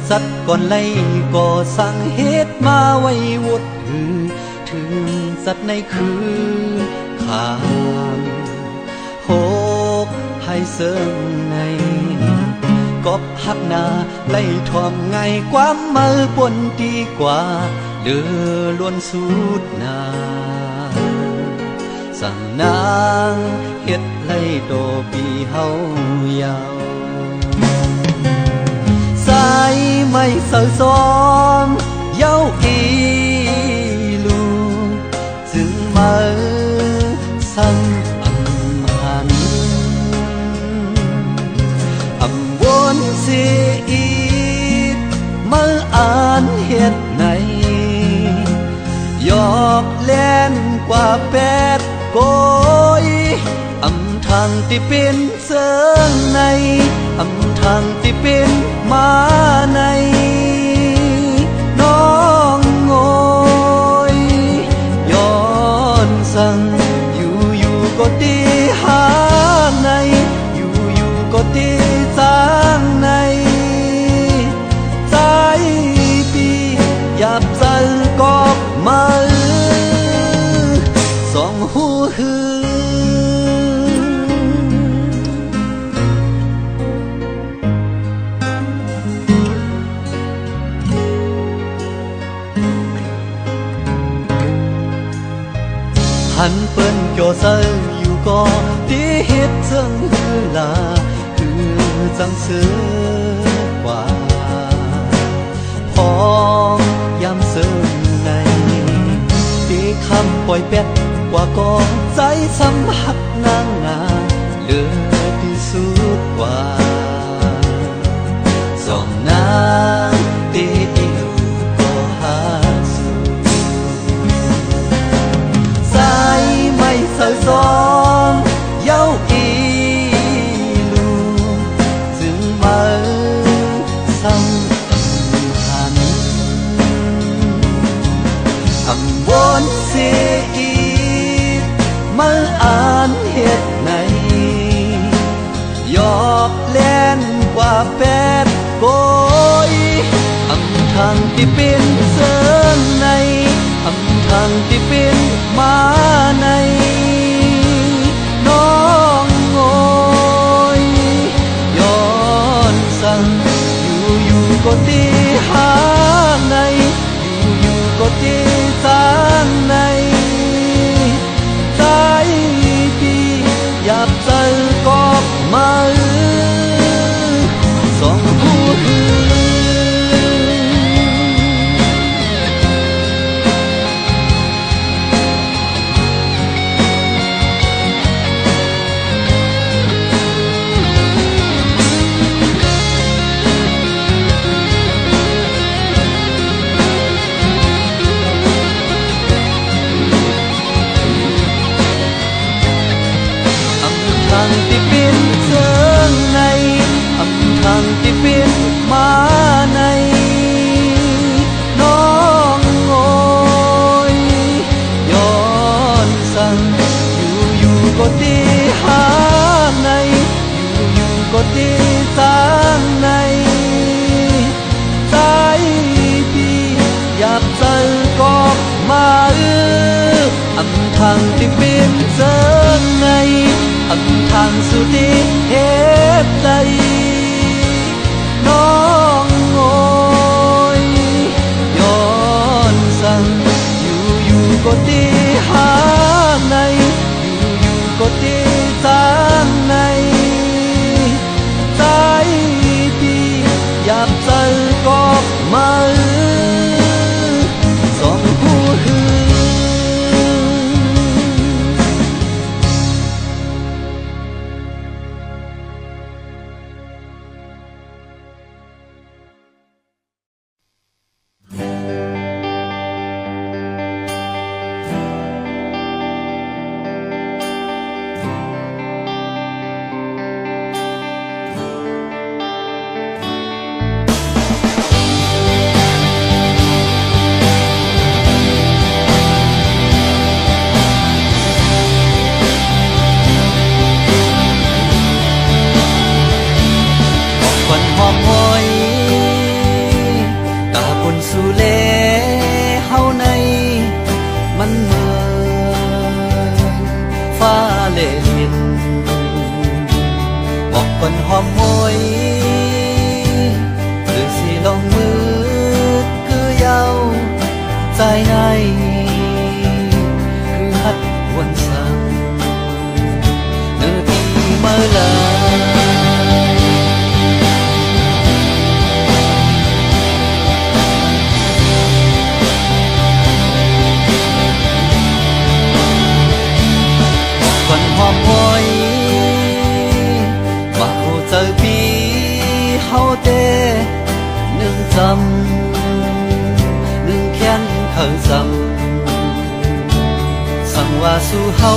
สัตว์ก่อนไล่ก่อสั่งเหตุมาไว้วดถึงสัตว์ในคืนขามโหกให้เสิงในกบหักนาไล่ทวมไงความมือปนดีกว่าเดือล้วนสูดนาสั่งนางเฮ็ดไล่โตปีเฮายาวสายไม่เศร้าซ้อมเย้าอีลูจึงมาสั่งอำหันอำวนเสียอีกมาอ่านเฮ็ดไหนยอกเล่นกว่าแปดโกยอำทางที่เป็นเสิงในอำทางที่เป็นมาในน้องโงยย้อนสั่งอยู่ก็ตีหาในอยู่ก็ตีสร้างในใจปีหยับใจกอบมาสองหูหือหันเปิ้นโจเซออยู่ก็ที่เฮ็ดซึ่งคือลาคือจังซื้อกว่าพองยำซึ่งในที่คำปล่อยเป็ดกว่าก็ใจซ้ำหักนางนาเหลือที่สุดกว่าสองนางที่อิวก็หาสู่สายไม่เศร้าซ้อมเย้าอีลูจึงมาซ้ำหันอำวนเสียอีกมาอ่านเหตุไหนยอกเล่นกว่าแปดโกยอำทางที่เป็นเสิงในอำทางที่เป็นมาในน้องโงยย้อนสั่งอยู่ก็ตีหาในอยู่ก็ตีสร้างในใจพี่หยับใจกอบมาสองผู้หือทางที่เป็นเสิงในอำทางที่เป็นมาในน้องโงยย้อนสั่งอยู่ก็ตีหาในอยู่ก็ตีสร้างในใจพี่หยับใจกอบมาอำทางที่เป็นเสิงในอำทางสุดที่เหตุใดน้องโงยย้อนสั่งอยู่ก็ตีหาในอยู่ก็ตีสร้างในใจพี่หยับใจกอบมาสองผู้หือ บอกคนหอมมวยหรือสิลงมือคือเยาใจในคือฮัดวนสั่งเนื้อที่เมื่อลาคนหอมมวยว่าเขาเจอปีเฮาเตหนึ่งจำหนึ่งแค้นเขาจำสั่งว่าสู่เฮา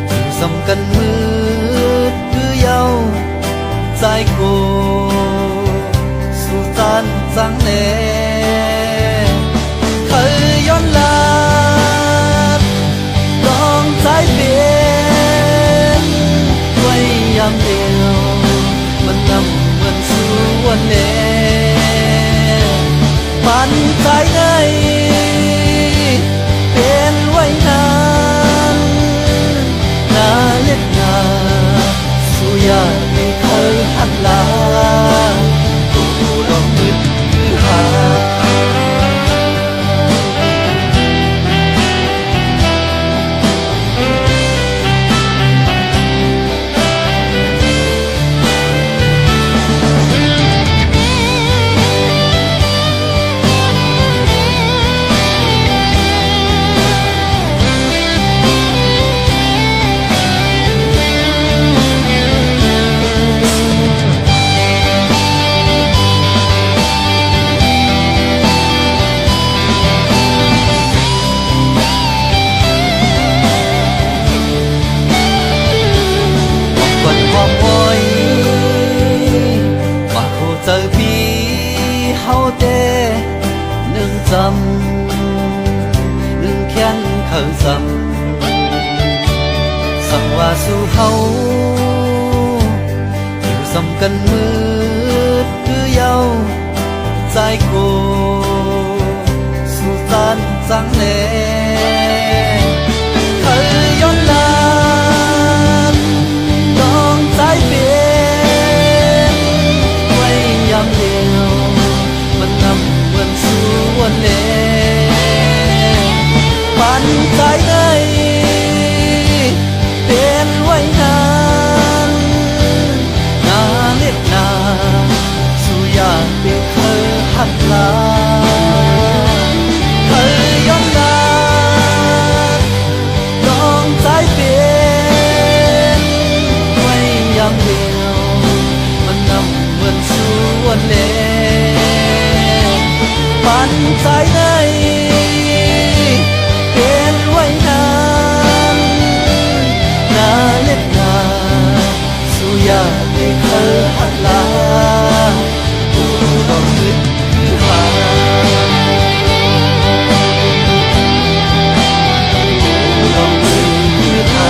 อยู่สำกันมืดคือเยาใจโกสู่จานจังแน่เคยย้อนลาลองใจเปลี่ยนไว้ยามเดียวมันนำเหมือนสู่วันแน่ปันใจในเป็นไว้นานนาเล็กนาสู่ยาไม่เคยหันลากูลองมึดคือหาเจอพี่เฮาเตหนึ่งจำหนึ่งแค้นเขาจำสั่งว่าสู่เฮาอยู่สำกันมืดคือเยาใจโกสู่จานจังแน่เคยย้อนลาลองใจเปลี่ยนยามเดียวมันนำเหมือนสู่วันแน่ปันใจในเป็นไว้นานนาเล็กนาสู่อยากเป็นเคยหักลาเคยย้อนลาลองใจเปลี่ยนไว้ยามเดียวมันนำเหมือนสู่วันแน่ปันใจในเป็นไว้นานนาเล็กนาสู่อยากได้เคยหักลากูลองนึกคือหากูลองนึกคือหา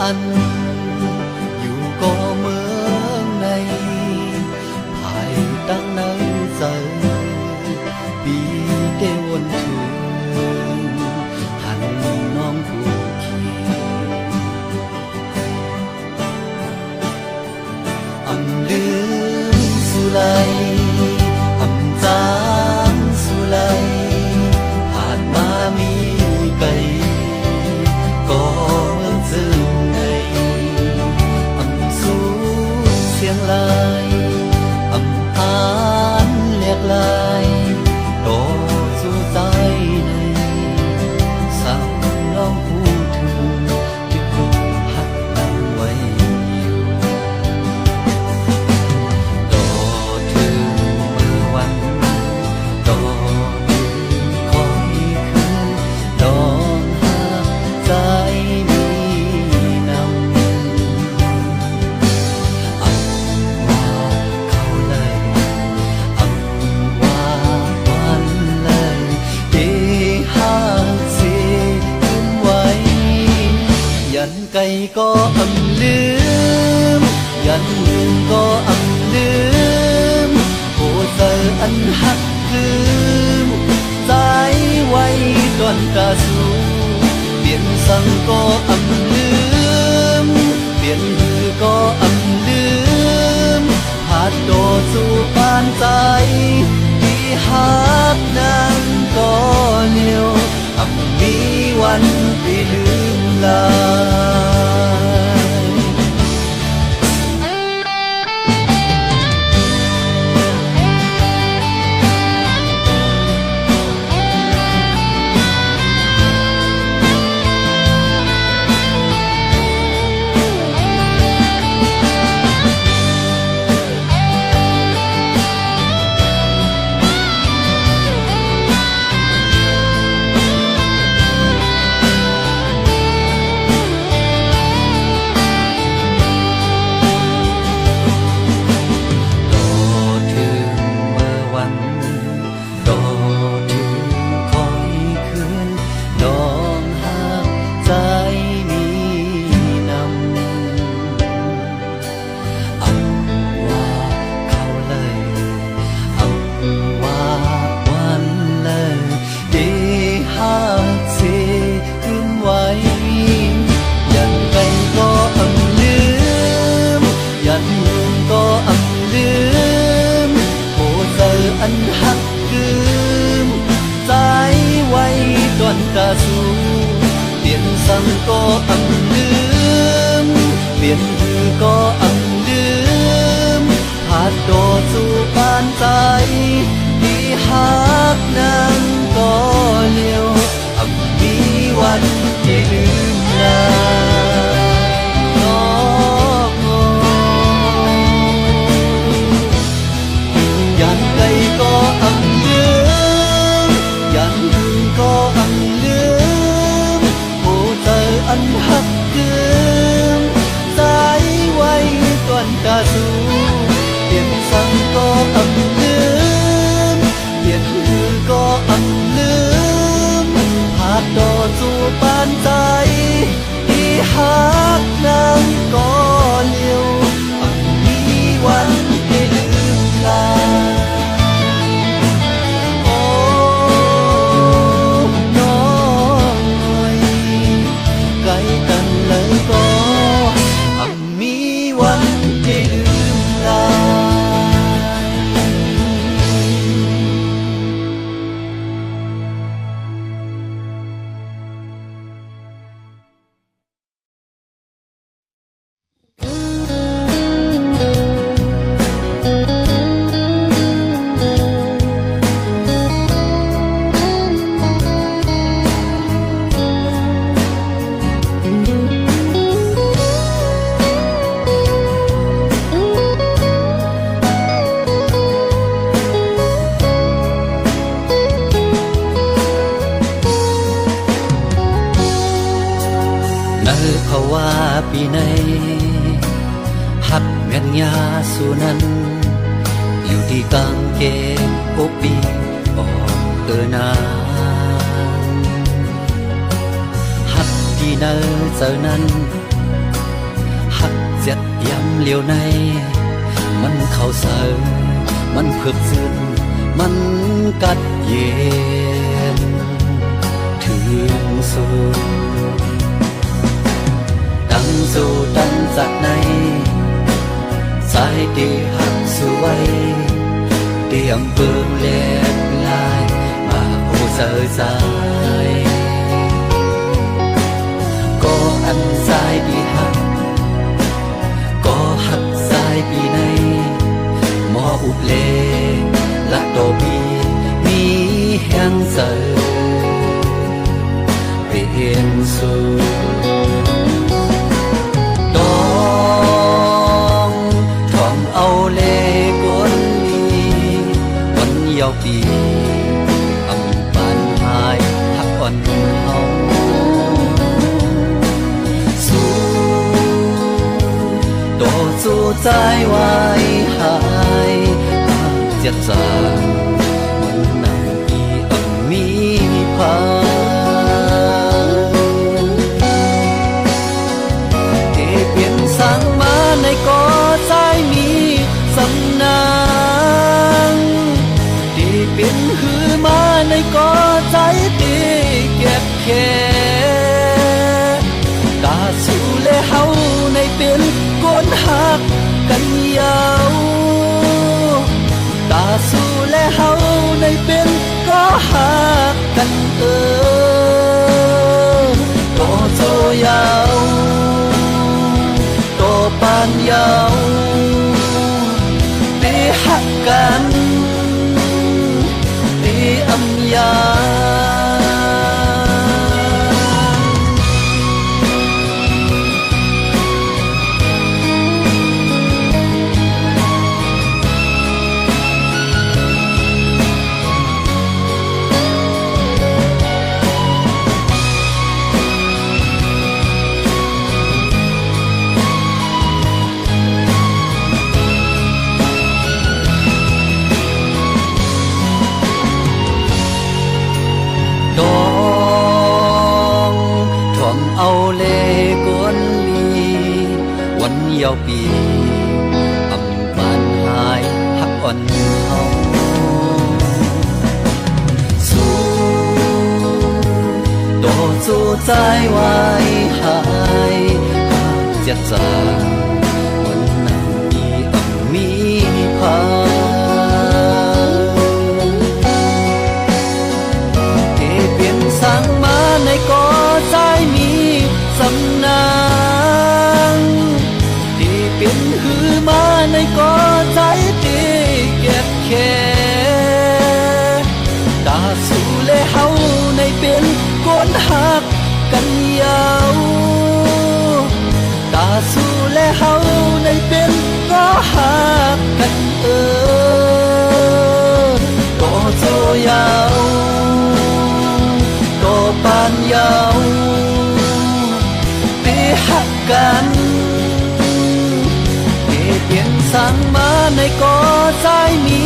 อันอยู่ก็เมืองในภายตั้งในใจปีเดวนถึงหันน้องผู้ขี่อำลืมสุไลอำจางสุไลผ่านมามี ก็อำลืมยันก็อำลืมโอ้เธออันหักคืมใจไว้ก่อนตาสูเปลี่ยนสั่งก็อำลืมเปลี่ยนมือก็อำลืมหาดโดสู่ปานใจที่หักนั้นก็เลี้ยวอำมีวันที่ลืมลาตาสูเปลี่ยนสั่งก็อำลืมเปลี่ยนมือก็อำลืมหาดโดดสู่ปานใจที่หักนั้นก็เลี้ยวอำมีวันที่ลืมลายันใดก็อำลืมยันก็อำลืมโอ้เธออันหักคืมใจไว้ก่อนตาสูเปลี่ยนสั่งก็อำลืมเปลี่ยนมือก็อำลืมหาดดอสู่ปานใจที่หักนั้นก็เลี้ยวอำมีวันให้ลืมลาเพราะว่าปีในหักเมียนยาสู่นั้นอยู่ที่กางเกงโอปีออกนาหักที่เนอเจอนั้นหักเจ็ดยำเลี้ยวในมันเข้าเสยมันเผือกซึนมันกัดเย็นถึงสู่สู่ดันจากในสายที่หักสู่ไว้เตรียมเปิงเล็ดลายมาโอเสยสายก็อันสายที่หักก็หักสายปีในหมออุบเลละโตบีมีแห่งเสยเปลี่ยนสู่เอาเลกวนลีวันยาวปีอำปานหายหักอ่อนเฮาสู้โตสู้ใจไว้หายหากเจ็บจางมันนั่งอีอำมีพา หักกันโตโจยาวโตปานยาวตีหักกันตีอำยาดองถ่วงเอาเลกวนลีวันเยาวปีอำบานหายหักอ่อนเฮาสู้โตสู้ใจไว้หายหากจะจากวันนั้นมีอำมีพาสั่งมาในก่อใจมีสำนางที่เป็นหือมาในก่อใจตีเก็บแค่ตาสู่เลเฮาในเป็นก้นหักกันยาวตาสู่เลเฮาในเป็นก็หักกันก็โจยาวปานยาวตีหักกันตีเปลี่ยนสั่งมาในก่อใจมี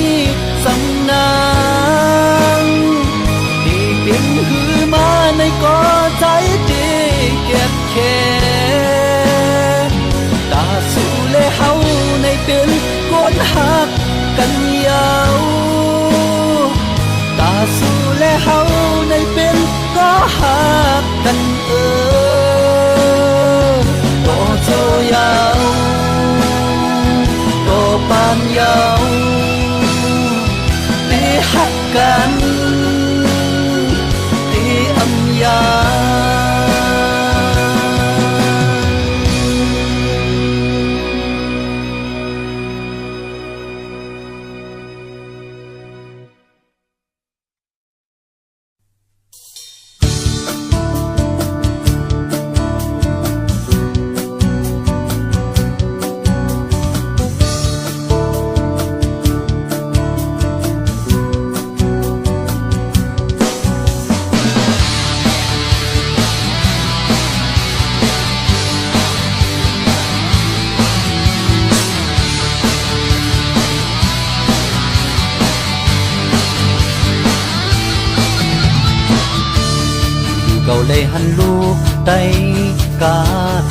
สำนางตีเปลี่ยนหือมาในก่อใจตีเก็บแค่ตาสู่เลเฮาในเป็นก้นหักกันยาวตาสู่เลเฮาในเป็นก็หักกันโตโจยาวโตปานยาวตีหักกันตีอำยาเก่าเลยหันลูกไตกาด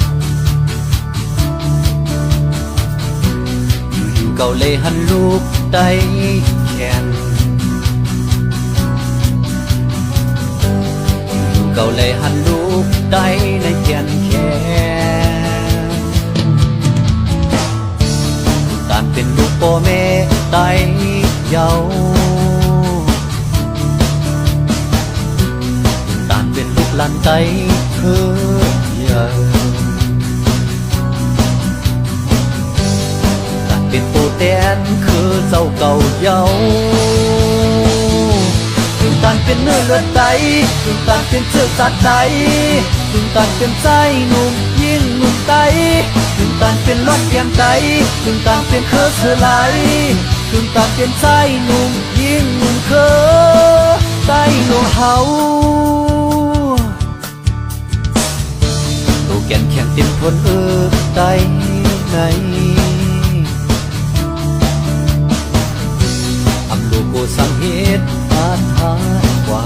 อยู่เก่าเลยหันลูกไตแขนอยู่เก่าเลยหันลูกไตในแขนตานเป็นลูกพ่อแม่ไตเยาเป็นลูกหลานใจเธอใหญ่ต่างเป็นตัวแทนคือเจ้าเก่าเยาถึงต่างเป็นเนื้อเลือดใจถึงต่างเป็นเชื้อสัตว์ใจถึงต่างเป็นใจหนุ่มยิ่งหนุ่มใจถึงต่างเป็นรถเพียงใจถึงต่างเป็นเครือเสือไหลถึงต่างเป็นใจหนุ่มยิ่งหนุ่มเครือใจหนุ่มเฮาแก่นแข็งเต็มทนใจในอำลูกโกสังเหตุอาถากว่า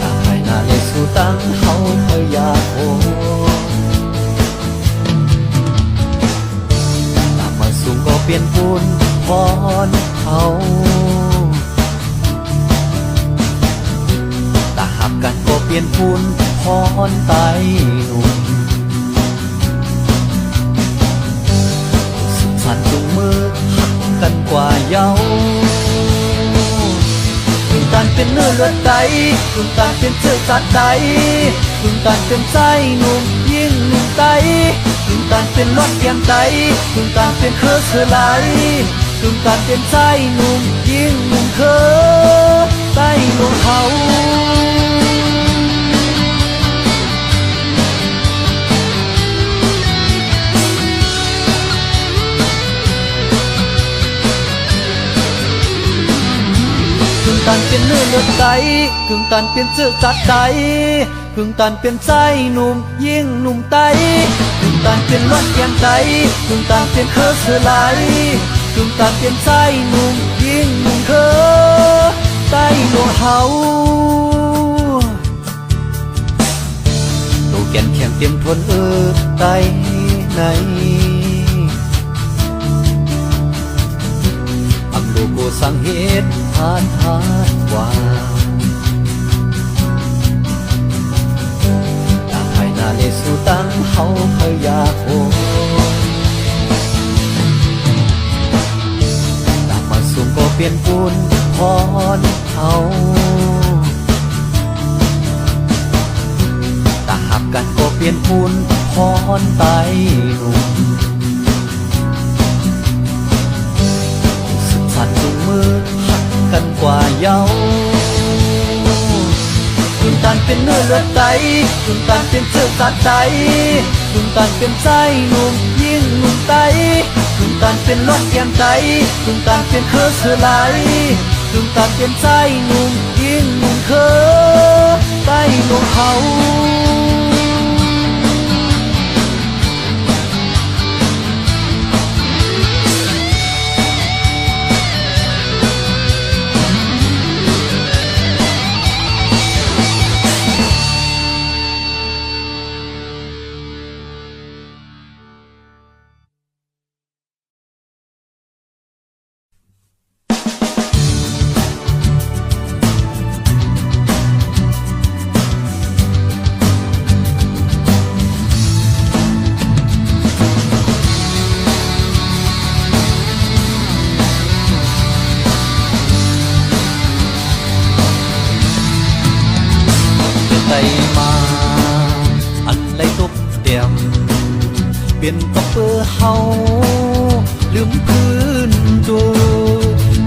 ตาให้หน้าเลยสู่ตั้งเฮาเคยอยากโอตามมาสูงก็เปลี่ยนปูนพรเฮากันก็เปลี่ยนพูนพรไตหนุ่มสุขสันต์จุงมือหักกันก ว่าเยาว์พึ่งตานเป็นเนื้อเลือดใดพึ่งตานเป็นเชื้อสัตว์ใดพึ่งตานเป็นใจหนุ่มยิ่งหนุ่มไตพึ่งตานเป็นรถเกียมไตพึ่งตานเป็นเครือเสือไหลพึ่งตานเป็นใจหนุ่มยิ่งหนุ่มเคอใต้ลงเขากึ่งตันเป็นเนื้อเลือดใดกึ่งตันเป็นเสื้อสัตว์ใดกึ่งตันเป็นใจหนุ่มยิ่งหนุ่มไตกึ่งตันเป็นรถเกียมไตกึ่งตันเป็นเครือเสือไหลกึ่งตันเป็นใจหนุ่มยิ่งหนุ่มเคอใต้ลงเขาโตแก่นแข็งเต็มทนใต้ไหนอำโลโกสังเหตุผ่านหาดว่าตาภายนาในสู่ตั้งเฮาพยาโคตามาสูงก็เปลี่ยนปูนพรเฮาตาหักกันก็เปลี่ยนปูนพรไตหนุ่มสัตว์จุงมือหักกันกว่าเยาว์พึ่งตานเป็นเนื้อเลือดใดพึ่งตานเป็นเชื้อสัตว์ใดพึ่งตานเป็นใจหนุ่มยิ่งหนุ่มไตพึ่งตานเป็นรถเกียมไตพึ่งตานเป็นเครือเสือไหลพึ่งตานเป็นใจหนุ่มยิ่งหนุ่มเคอใต้ลงเขามาอันไรตบเตียมเปลี่ยนตบเปื้อเฮาลืมพื้นดู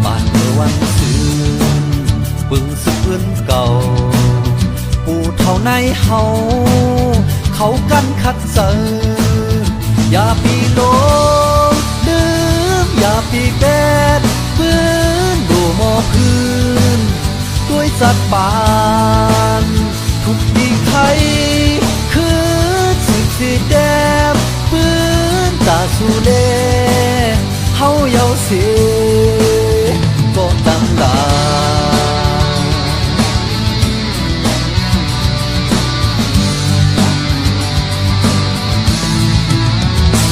บ้านเมื่อวันซื่นปึงสึกเพื่อนเก่าปู่เท่าในเฮาเขากันคัดเสออย่าปีโลลืมอย่าปีแดดพื้นดูหมอพื้นด้วยสัตว์ป่านทุกดีไทยคือสิสีแดงปืนตาสูเลเฮาเยาเสียก็ดังลา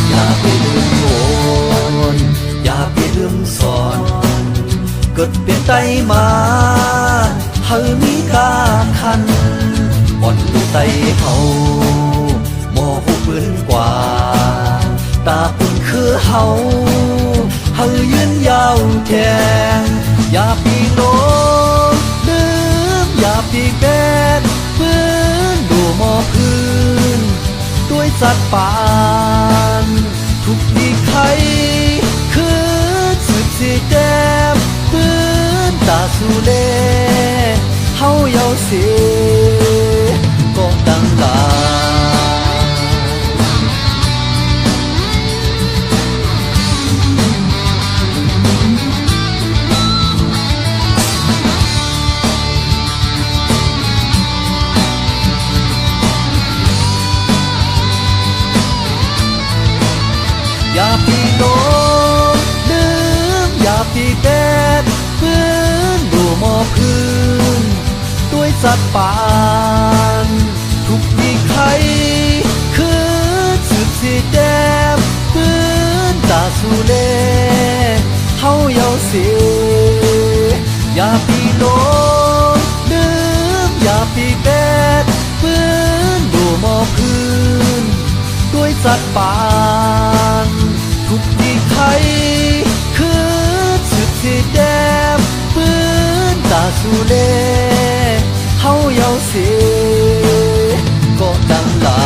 อย่าไปลืมโอนอย่าไปลืมสอนเกิดเป็นไตมาเฮามีกาคันอ่อนดูไตเฮาโมหูปืนกว่าตาปุ่นคือเฮายืนยาวแทงอย่าปีโลลืมอย่าปีแบดปืนดูหมอพื้นด้วยสัตว์ป่านทุกดีไข่คือสืบสีแดงปืนตาสูเลเฮาเยาเสียก็ดังลาอย่าปีโลลืมอย่าปีแดดพื้นดูหมอพื้นด้วยสัตว์ป่านทุกดีไข่คือสืบสีแดงพื้นตาสูเลเฮาเยาเสียอย่าปีโลลืมอย่าปีแดดพื้นดูหมอพื้นด้วยสัตว์ป่านทุกดีไข่คือส สู่เลเฮาเยาเสีก็ดังลา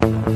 「